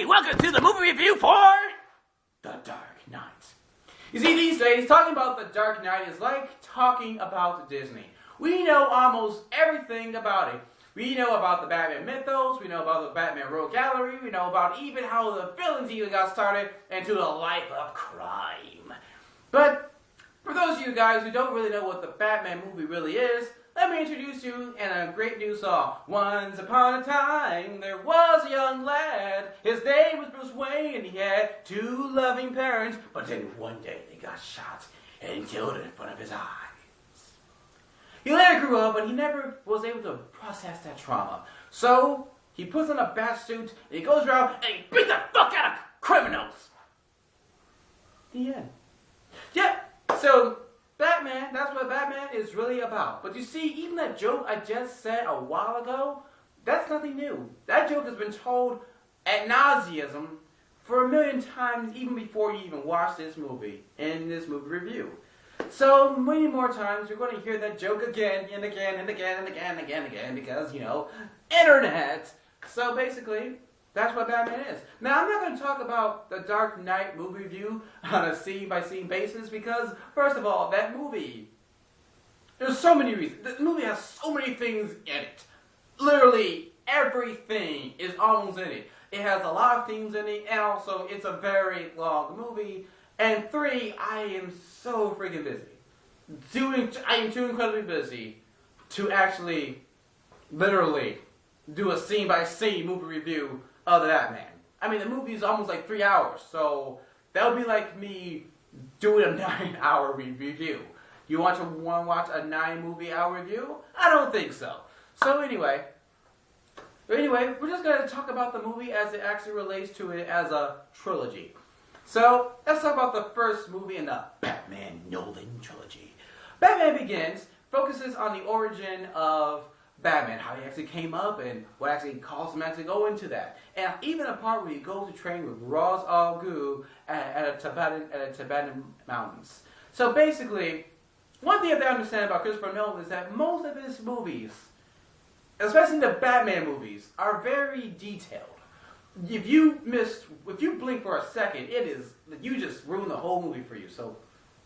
everybody! Welcome to the movie review for The Dark Knight. You see, these days, talking about The Dark Knight is like talking about Disney. We know almost everything about it. We know about the Batman mythos, we know about the Batman Rogue Gallery, we know about even how the villains even got started into the life of crime. But for those of you guys who don't really know what the Batman movie really is, let me introduce you in a great new song. Once upon a time, there was a young lad. His name was Bruce Wayne, and he had two loving parents. But then one day, they got shot and killed in front of his eyes. He later grew up, but he never was able to process that trauma. So, he puts on a bat suit, and he goes around, and he beats the fuck out of criminals. The end. Yeah, so Batman, that's what Batman is really about. But you see, even that joke I just said a while ago, that's nothing new. That joke has been told ad nauseum for a million times even before you even watch this movie, in this movie review. So, many more times you're going to hear that joke again and again and again and again and again and again because, you know, internet. So basically, that's what Batman is. Now, I'm not going to talk about the Dark Knight movie review on a scene-by-scene basis because, first of all, that movie, there's so many reasons. The movie has so many things in it. Literally, everything is almost in it. It has a lot of themes in it, and also, it's a very long movie. And three, I am so freaking busy. I am too incredibly busy to actually, literally, do a scene-by-scene movie review of the Batman. I mean, the movie is almost like 3 hours, so that would be like me doing a 9-hour review. You want to watch a 9-movie-hour review? I don't think so. So anyway, we're just going to talk about the movie as it actually relates to it as a trilogy. So, let's talk about the first movie in the Batman Nolan trilogy. Batman Begins focuses on the origin of Batman, how he actually came up and what actually caused him to go into that. And even a part where he goes to train with Ra's al Ghul at a Tibetan mountains. So basically, one thing you have to understand about Christopher Nolan is that most of his movies, especially the Batman movies, are very detailed. If you blink for a second, you just ruin the whole movie for you. So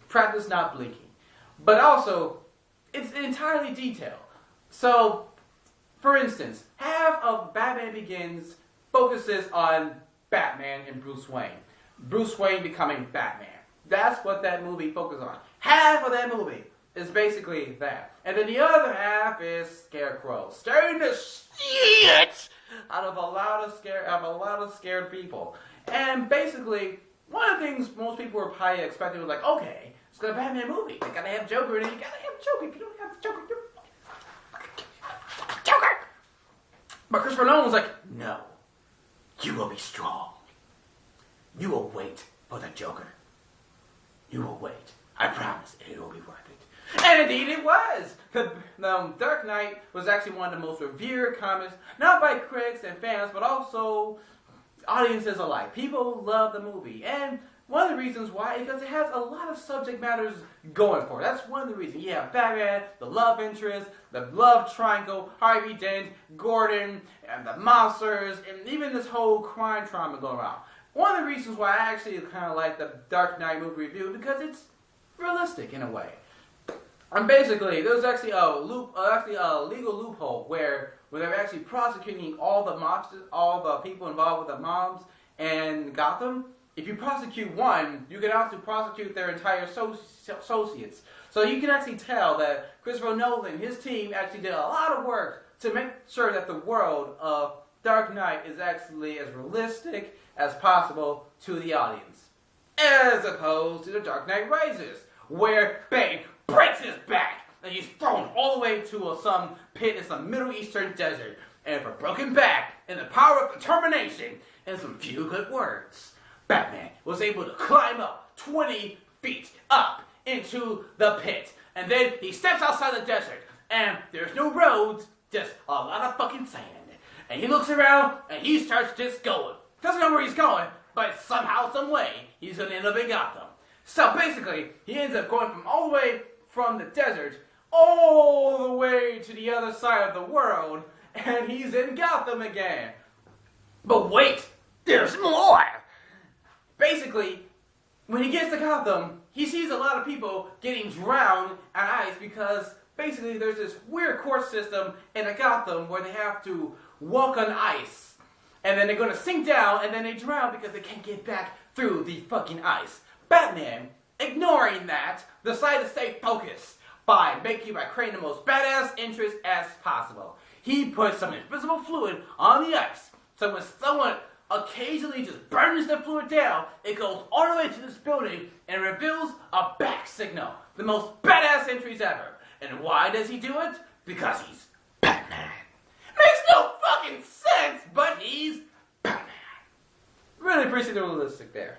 practice not blinking. But also, it's entirely detailed. So, for instance, half of Batman Begins focuses on Batman and Bruce Wayne. Bruce Wayne becoming Batman. That's what that movie focuses on. Half of that movie is basically that. And then the other half is Scarecrow. Scaring the shit out of a lot of scared people. And basically, one of the things most people were probably expecting was like, okay, it's got a Batman movie. They gotta have Joker in it. You gotta have Joker. If you don't have Joker, you're Joker! But Christopher Nolan was like, no, you will be strong. You will wait for the Joker. You will wait. I promise it will be worth it. And indeed it was! The Dark Knight was actually one of the most revered comics, not by critics and fans, but also audiences alike. People love the movie. And one of the reasons why is because it has a lot of subject matters going for it. That's one of the reasons. You have Batman, the love interest, the love triangle, Harvey Dent, Gordon, and the monsters, and even this whole crime trauma going around. One of the reasons why I actually kind of like the Dark Knight movie review because it's realistic in a way. And basically, there was actually a legal loophole where they were actually prosecuting all the mobsters, all the people involved with the mobs in Gotham. If you prosecute one, you can also prosecute their entire associates. So you can actually tell that Christopher Nolan and his team actually did a lot of work to make sure that the world of Dark Knight is actually as realistic as possible to the audience. As opposed to The Dark Knight Rises, where Bane breaks his back and he's thrown all the way to some pit in some Middle Eastern desert. And for broken back and the power of determination and some few good words, Batman was able to climb up 20 feet up into the pit. And then he steps outside the desert and there's no roads, just a lot of fucking sand. And he looks around and he starts just going. Doesn't know where he's going, but somehow, some way, he's going to end up in Gotham. So basically, he ends up going from all the way from the desert all the way to the other side of the world, and he's in Gotham again. But wait, there's more! Basically, when he gets to Gotham, he sees a lot of people getting drowned on ice because basically there's this weird court system in Gotham where they have to walk on ice. And then they're going to sink down and then they drown because they can't get back through the fucking ice. Batman, ignoring that, decided to stay focused by creating the most badass entrance as possible. He put some invisible fluid on the ice, so when someone occasionally just burns the fluid down, it goes all the way to this building and reveals a back signal. The most badass entries ever. And why does he do it? Because he's Batman. Makes no fucking sense, but he's Batman. Really appreciate the realistic there.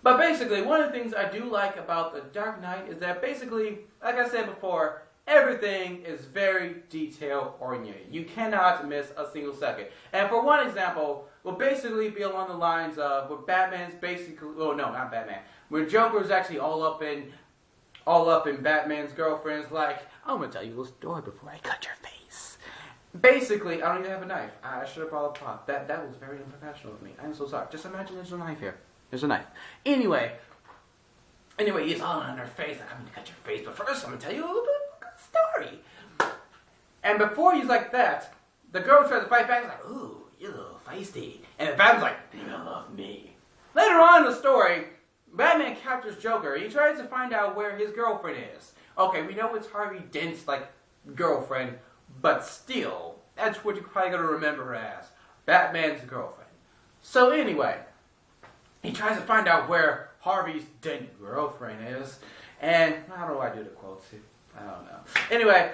But basically, one of the things I do like about The Dark Knight is that basically, like I said before, everything is very detail-oriented. You cannot miss a single second. And for one example, will basically be along the lines of where Batman's basically, oh no, not Batman, when Joker's actually all up in Batman's girlfriend's like, I'm gonna tell you a little story before I cut your face. Basically, I don't even have a knife. I should have brought a pot. That was very unprofessional of me. I'm so sorry. Just imagine there's a knife here. There's a knife. Anyway, he's all on her face. Like, I'm going to cut your face. But first, I'm going to tell you a little bit of a story. And before he's like that, the girl tries to fight back. He's like, ooh, you're a little feisty. And the Batman's like, you don't love me. Later on in the story, Batman captures Joker. He tries to find out where his girlfriend is. Okay, we know it's Harvey Dent's, like, girlfriend. But still, that's what you're probably going to remember her as. Batman's girlfriend. So anyway, he tries to find out where Harvey's Dent girlfriend is, and how do I do the quotes? I don't know. Anyway,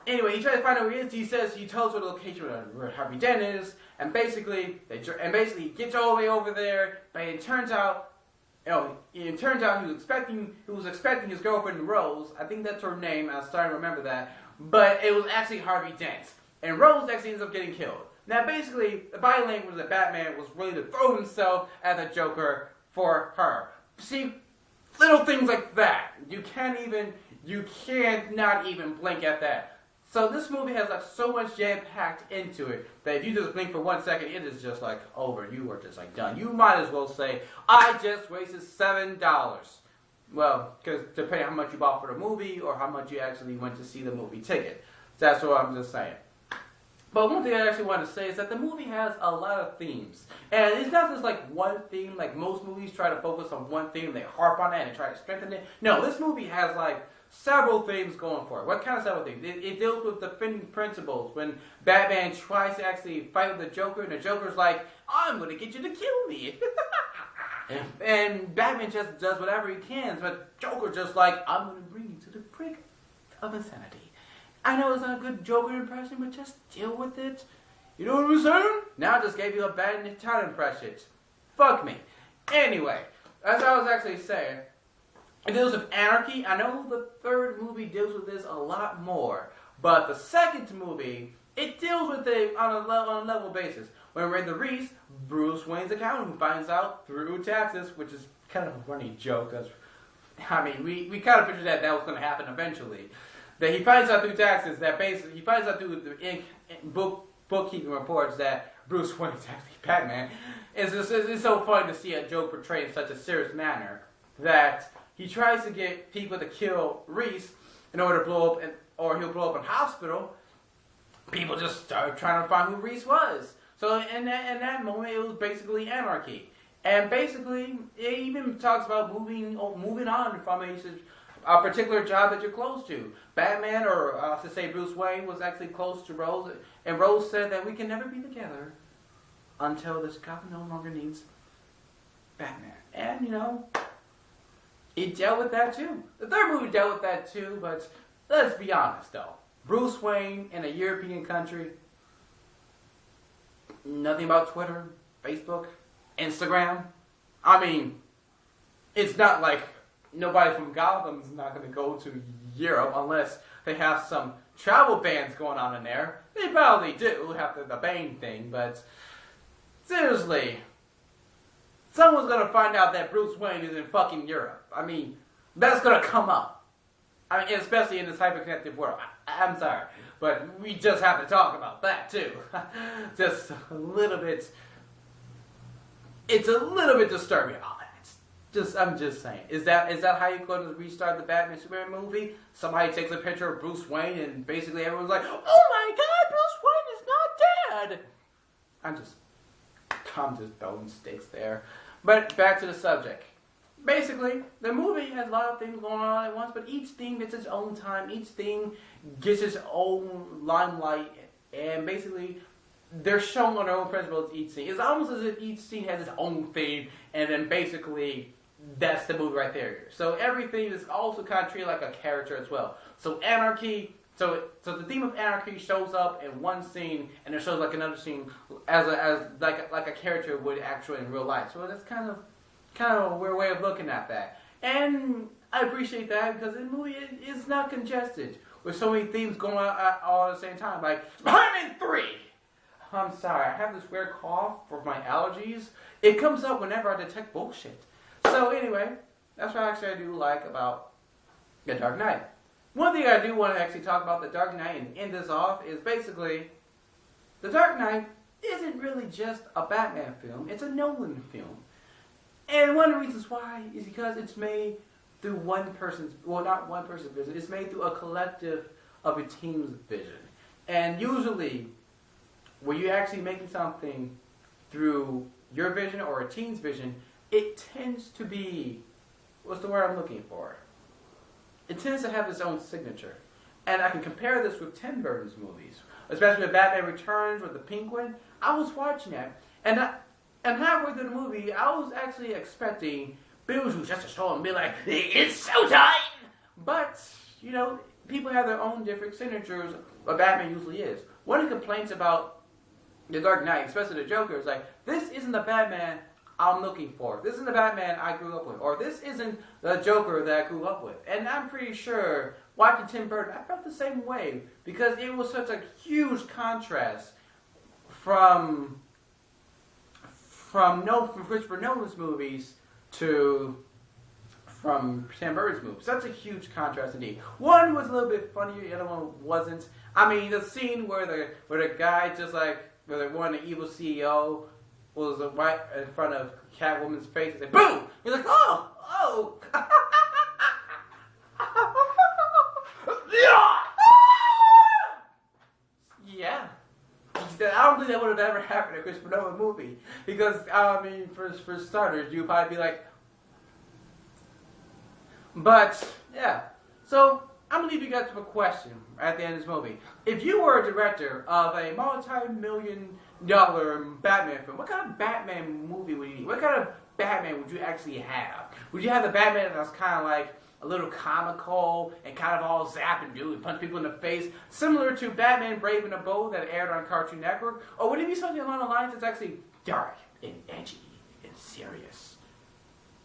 he tries to find out where he is. He tells her the location where Harvey Dent is, and basically he gets all the way over there. But it turns out, he was expecting his girlfriend Rose. I think that's her name. I'm starting to remember that, but it was actually Harvey Dent, and Rose actually ends up getting killed. Now, basically, the body language of Batman was really to throw himself at the Joker for her. See, little things like that. You can't not even blink at that. So this movie has like so much jam-packed into it that if you just blink for 1 second, it is just like over. You are just like done. You might as well say, I just wasted $7. Well, because depending on how much you bought for the movie or how much you actually went to see the movie ticket. That's what I'm just saying. But one thing I actually want to say is that the movie has a lot of themes. And it's not just like one theme, like most movies try to focus on one theme, they harp on that and try to strengthen it. No, this movie has like several themes going for it. What kind of several themes? It deals with defending principles. When Batman tries to actually fight with the Joker, and the Joker's like, I'm going to get you to kill me. And Batman just does whatever he can, but Joker just like, I'm going to bring you to the brink of insanity. I know it's not a good Joker impression, but just deal with it. You know what I'm saying? Now I just gave you a bad Italian impression. Fuck me. Anyway, as I was actually saying, it deals with anarchy. I know the third movie deals with this a lot more, but the second movie, it deals with it on a level basis. When we're in the Reese, Bruce Wayne's accountant who finds out through taxes, which is kind of a funny joke. We kind of figured that was going to happen eventually. That he finds out through taxes that basically, he finds out through the bookkeeping reports that Bruce Wayne is actually Batman. It's so funny to see a joke portrayed in such a serious manner that he tries to get people to kill Reese in order to blow up, or he'll blow up a hospital. People just start trying to find who Reese was. So in that moment, it was basically anarchy. And basically, it even talks about moving on from a particular job that you're close to. Batman, or I should say Bruce Wayne, was actually close to Rose, and Rose said that we can never be together until this Gotham no longer needs Batman. And, it dealt with that too. The third movie dealt with that too, but let's be honest though. Bruce Wayne in a European country, nothing about Twitter, Facebook, Instagram. It's not like nobody from Gotham's not going to go to Europe unless they have some travel bans going on in there. They probably do have the Bane thing, but seriously, someone's going to find out that Bruce Wayne is in fucking Europe. That's going to come up. Especially in this hyper-connected world. I'm sorry, but we just have to talk about that too. Just a little bit it's a little bit disturbing. I'm just saying. Is that how you're going to restart the Batman Superman movie? Somebody takes a picture of Bruce Wayne and basically everyone's like, "Oh my God, Bruce Wayne is not dead." I'm just throwing sticks there. But back to the subject. Basically, the movie has a lot of things going on at once, but each thing gets its own time. Each thing gets its own limelight, and basically, they're shown on their own principles each scene. It's almost as if each scene has its own theme, and then basically, that's the movie right there. So everything is also kind of treated like a character as well. So anarchy, so the theme of anarchy shows up in one scene, and it shows like another scene as like a character would actually in real life. So that's kind of a weird way of looking at that. And I appreciate that because the movie is not congested with so many themes going on all at the same time. Like Spider-Man 3. I'm sorry, I have this weird cough for my allergies. It comes up whenever I detect bullshit. So anyway, that's what actually I do like about The Dark Knight. One thing I do want to actually talk about The Dark Knight and end this off is basically The Dark Knight isn't really just a Batman film, it's a Nolan film. And one of the reasons why is because it's made through one person's, well, not one person's vision, it's made through a collective of a team's vision. And usually, when you're actually making something through your vision or a team's vision, it tends to be, what's the word I'm looking for? It tends to have its own signature. And I can compare this with Tim Burton's movies, especially with Batman Returns with the Penguin. I was watching that, and halfway through the movie, I was actually expecting Beetlejuice just to show up and be like, "It's showtime!" But, you know, people have their own different signatures, what Batman usually is. One of the complaints about The Dark Knight, especially the Joker, is like, this isn't the Batman I'm looking for. This isn't the Batman I grew up with. Or this isn't the Joker that I grew up with. And I'm pretty sure, watching Tim Burton, I felt the same way. Because it was such a huge contrast from Christopher Nolan's movies from Tim Burton's movies. Such a huge contrast indeed. One was a little bit funnier, the other one wasn't. I mean, the scene where the guy just like, where the one, the evil CEO was right in front of Catwoman's face and said, "Boom!" He's like, oh. Yeah. I don't think that would have ever happened in a Christopher Nolan movie. Because, I mean, for starters, you'd probably be like... But, yeah. So, I'm going to leave you guys with a question at the end of this movie. If you were a director of a multi-million-dollar Batman film, what kind of Batman movie would you need? What kind of Batman would you actually have? Would you have the Batman that's kind of like a little comical and kind of all zap and do and punch people in the face, similar to Batman Brave and the Bold that aired on Cartoon Network? Or would it be something along the lines that's actually dark and edgy and serious?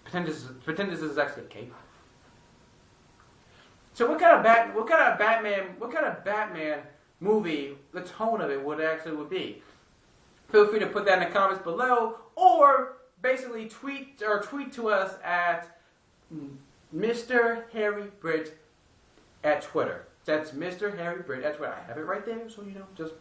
Pretend this is actually a cape. So what kind of Batman movie, the tone of it would be? Feel free to put that in the comments below, or basically tweet to us at Mr. Harry Brit at Twitter. That's Mr. Harry Brit at Twitter. I have it right there, so just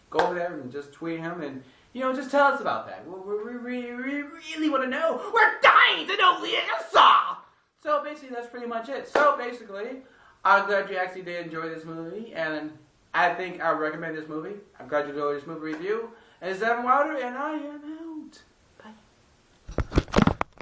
go over there and just tweet him and just tell us about that. We really want to know. We're dying to know the answer. So basically, that's pretty much it. So basically, I'm glad you actually did enjoy this movie, and I think I recommend this movie. I'm glad you enjoyed this movie review. And it's Evan Wilder, and I am